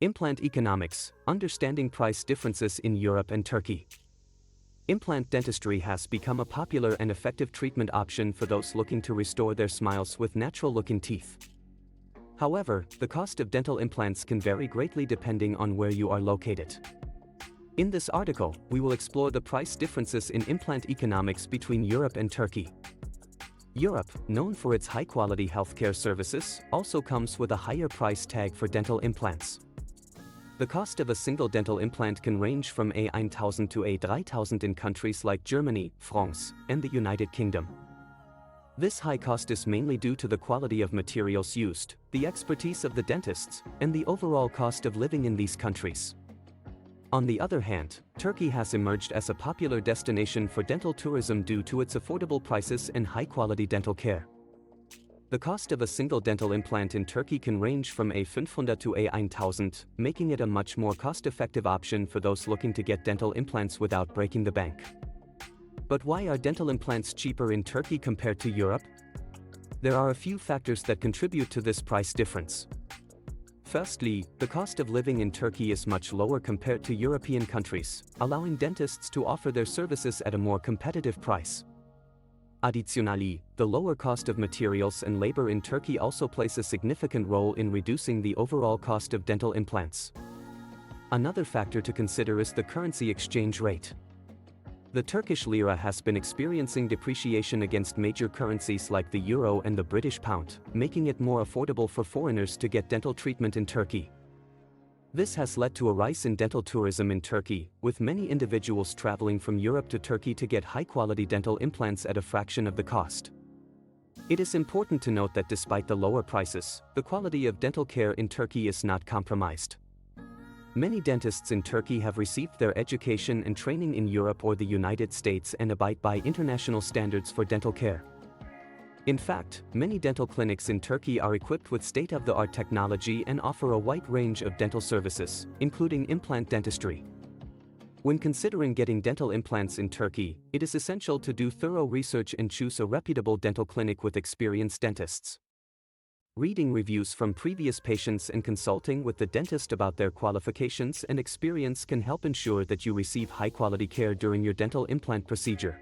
Implant Economics, Understanding Price Differences in Europe and Turkey. Implant dentistry has become a popular and effective treatment option for those looking to restore their smiles with natural-looking teeth. However, the cost of dental implants can vary greatly depending on where you are located. In this article, we will explore the price differences in implant economics between Europe and Turkey. Europe, known for its high-quality healthcare services, also comes with a higher price tag for dental implants. The cost of a single dental implant can range from A1000 to A3000 in countries like Germany, France, and the United Kingdom. This high cost is mainly due to the quality of materials used, the expertise of the dentists, and the overall cost of living in these countries. On the other hand, Turkey has emerged as a popular destination for dental tourism due to its affordable prices and high-quality dental care. The cost of a single dental implant in Turkey can range from A500 to A1000, making it a much more cost-effective option for those looking to get dental implants without breaking the bank. But why are dental implants cheaper in Turkey compared to Europe? There are a few factors that contribute to this price difference. Firstly, the cost of living in Turkey is much lower compared to European countries, allowing dentists to offer their services at a more competitive price. Additionally, the lower cost of materials and labor in Turkey also plays a significant role in reducing the overall cost of dental implants. Another factor to consider is the currency exchange rate. The Turkish lira has been experiencing depreciation against major currencies like the euro and the British pound, making it more affordable for foreigners to get dental treatment in Turkey. This has led to a rise in dental tourism in Turkey, with many individuals traveling from Europe to Turkey to get high-quality dental implants at a fraction of the cost. It is important to note that despite the lower prices, the quality of dental care in Turkey is not compromised. Many dentists in Turkey have received their education and training in Europe or the United States and abide by international standards for dental care. In fact, many dental clinics in Turkey are equipped with state-of-the-art technology and offer a wide range of dental services, including implant dentistry. When considering getting dental implants in Turkey, it is essential to do thorough research and choose a reputable dental clinic with experienced dentists. Reading reviews from previous patients and consulting with the dentist about their qualifications and experience can help ensure that you receive high-quality care during your dental implant procedure.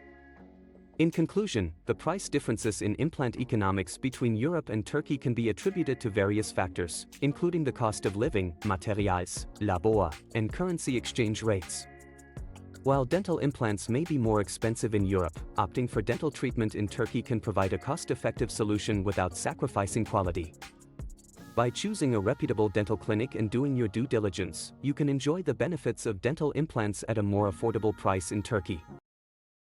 In conclusion, the price differences in implant economics between Europe and Turkey can be attributed to various factors, including the cost of living, materials, labor, and currency exchange rates. While dental implants may be more expensive in Europe, opting for dental treatment in Turkey can provide a cost-effective solution without sacrificing quality. By choosing a reputable dental clinic and doing your due diligence, you can enjoy the benefits of dental implants at a more affordable price in Turkey.